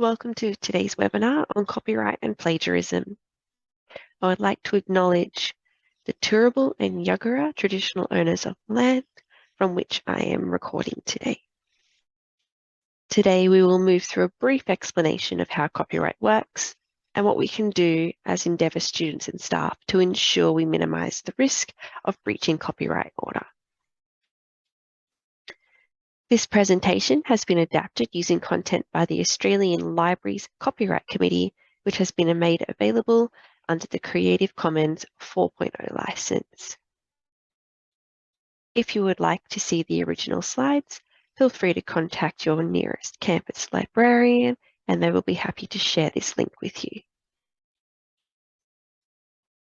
Welcome to today's webinar on copyright and plagiarism. I would like to acknowledge the Turrbal and Yagara traditional owners of land from which I am recording today. Today we will move through a brief explanation of how copyright works and what we can do as Endeavour students and staff to ensure we minimise the risk of breaching copyright order. This presentation has been adapted using content by the Australian Libraries Copyright Committee, which has been made available under the Creative Commons 4.0 license. If you would like to see the original slides, feel free to contact your nearest campus librarian and they will be happy to share this link with you.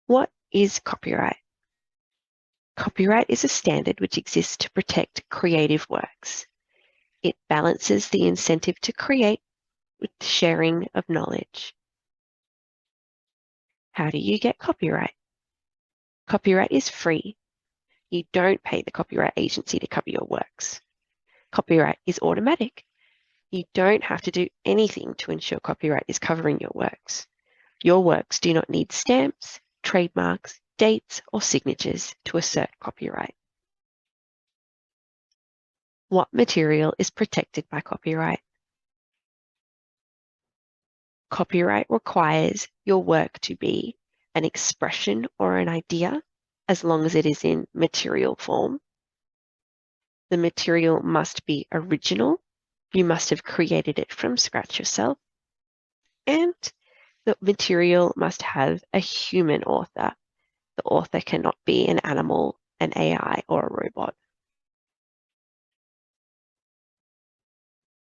What is copyright? Copyright is a standard which exists to protect creative works. It balances the incentive to create with the sharing of knowledge. How do you get copyright? Copyright is free. You don't pay the copyright agency to cover your works. Copyright is automatic. You don't have to do anything to ensure copyright is covering your works. Your works do not need stamps, trademarks, dates, or signatures to assert copyright. What material is protected by copyright? Copyright requires your work to be an expression or an idea, as long as it is in material form. The material must be original. You must have created it from scratch yourself. And the material must have a human author. The author cannot be an animal, an AI, or a robot.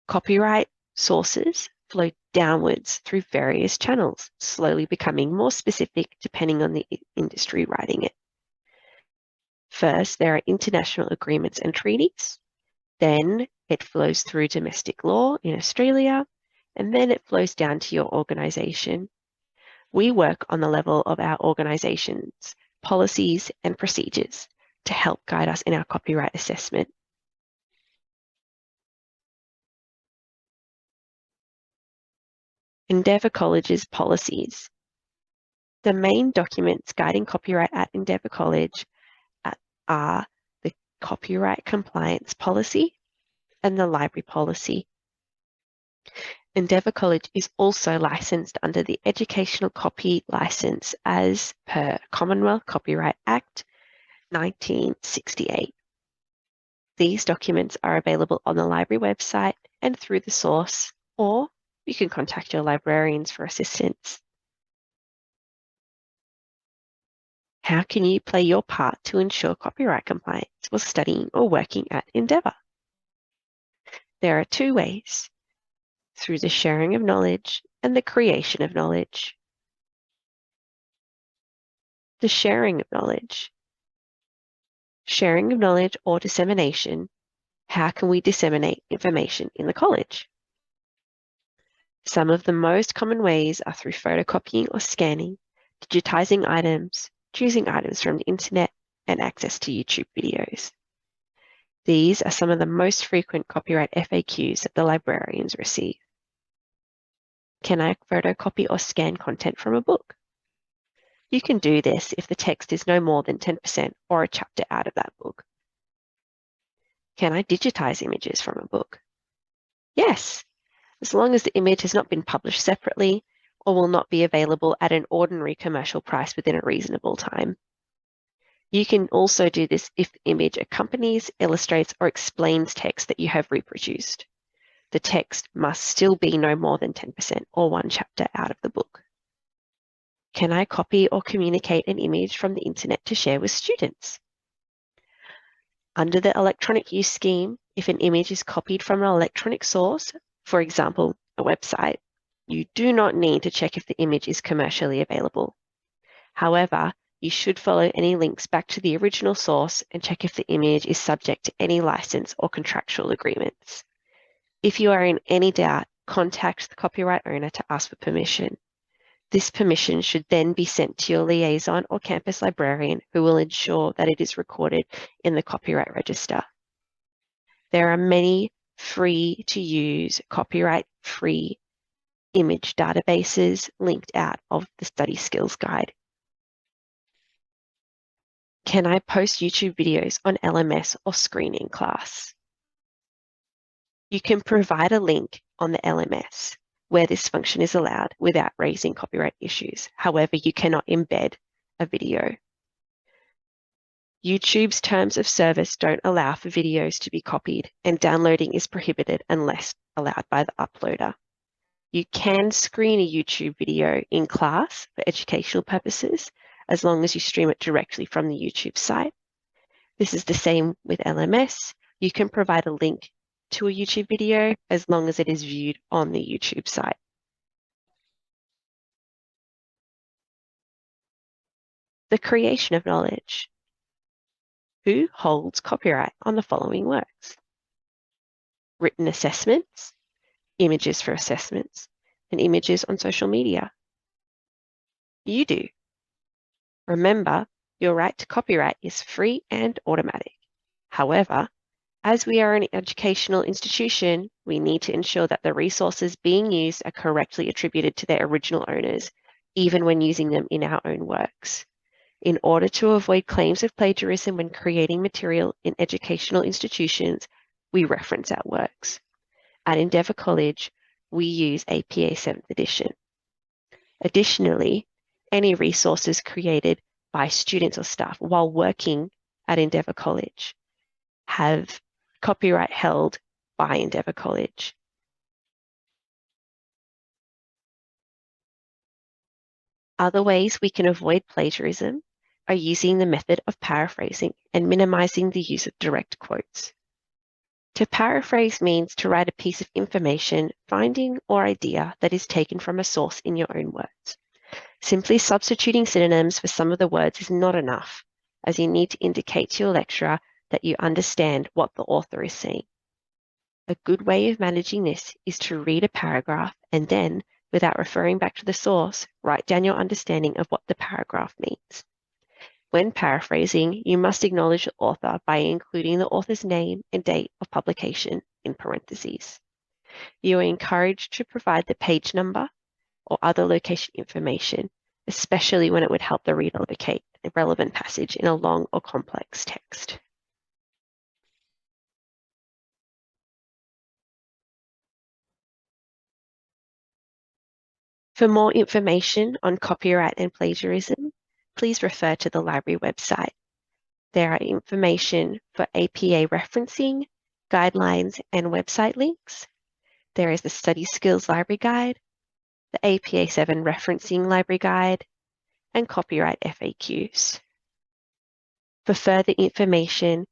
Copyright sources flow downwards through various channels, slowly becoming more specific depending on the industry writing it. First, there are international agreements and treaties. Then it flows through domestic law in Australia, and then it flows down to your organisation. We work on the level of our organisation's policies and procedures to help guide us in our copyright assessment. Endeavour College's policies. The main documents guiding copyright at Endeavour College are the Copyright Compliance Policy and the Library Policy. Endeavour College is also licensed under the Educational Copy Licence as per Commonwealth Copyright Act 1968. These documents are available on the library website and through the source, or you can contact your librarians for assistance. How can you play your part to ensure copyright compliance while studying or working at Endeavour? There are two ways: through the sharing of knowledge and the creation of knowledge. The sharing of knowledge. Sharing of knowledge or dissemination. How can we disseminate information in the college? Some of the most common ways are through photocopying or scanning, digitizing items, choosing items from the internet, and access to YouTube videos. These are some of the most frequent copyright FAQs that the librarians receive. Can I photocopy or scan content from a book? You can do this if the text is no more than 10% or a chapter out of that book. Can I digitize images from a book? Yes, as long as the image has not been published separately or will not be available at an ordinary commercial price within a reasonable time. You can also do this if the image accompanies, illustrates, or explains text that you have reproduced. The text must still be no more than 10% or one chapter out of the book. Can I copy or communicate an image from the internet to share with students? Under the electronic use scheme, if an image is copied from an electronic source, for example, a website, you do not need to check if the image is commercially available. However, you should follow any links back to the original source and check if the image is subject to any license or contractual agreements. If you are in any doubt, contact the copyright owner to ask for permission. This permission should then be sent to your liaison or campus librarian, who will ensure that it is recorded in the copyright register. There are many free to use, copyright free image databases linked out of the study skills guide. Can I post YouTube videos on LMS or screen in class? You can provide a link on the LMS where this function is allowed without raising copyright issues. However, you cannot embed a video. YouTube's terms of service don't allow for videos to be copied, and downloading is prohibited unless allowed by the uploader. You can screen a YouTube video in class for educational purposes, as long as you stream it directly from the YouTube site. This is the same with LMS. You can provide a link to a YouTube video as long as it is viewed on the YouTube site. The creation of knowledge. Who holds copyright on the following works? Written assessments, images for assessments, and images on social media. You do. Remember, your right to copyright is free and automatic. However, as we are an educational institution, we need to ensure that the resources being used are correctly attributed to their original owners, even when using them in our own works. In order to avoid claims of plagiarism when creating material in educational institutions, we reference our works. At Endeavour College, we use APA 7th edition. Additionally, any resources created by students or staff while working at Endeavour College have copyright held by Endeavour College. Other ways we can avoid plagiarism are using the method of paraphrasing and minimizing the use of direct quotes. To paraphrase means to write a piece of information, finding, or idea that is taken from a source in your own words. Simply substituting synonyms for some of the words is not enough, as you need to indicate to your lecturer that you understand what the author is saying. A good way of managing this is to read a paragraph and then, without referring back to the source, write down your understanding of what the paragraph means. When paraphrasing, you must acknowledge the author by including the author's name and date of publication in parentheses. You are encouraged to provide the page number or other location information, especially when it would help the reader locate a relevant passage in a long or complex text. For more information on copyright and plagiarism, please refer to the library website. There are information for APA referencing, guidelines, and website links. There is the Study Skills Library Guide, the APA 7 Referencing Library Guide, and copyright FAQs. For further information,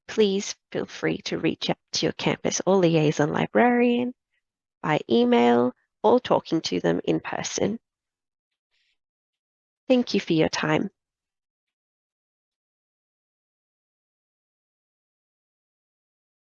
please feel free to reach out to your campus or liaison librarian by email or talking to them in person. Thank you for your time.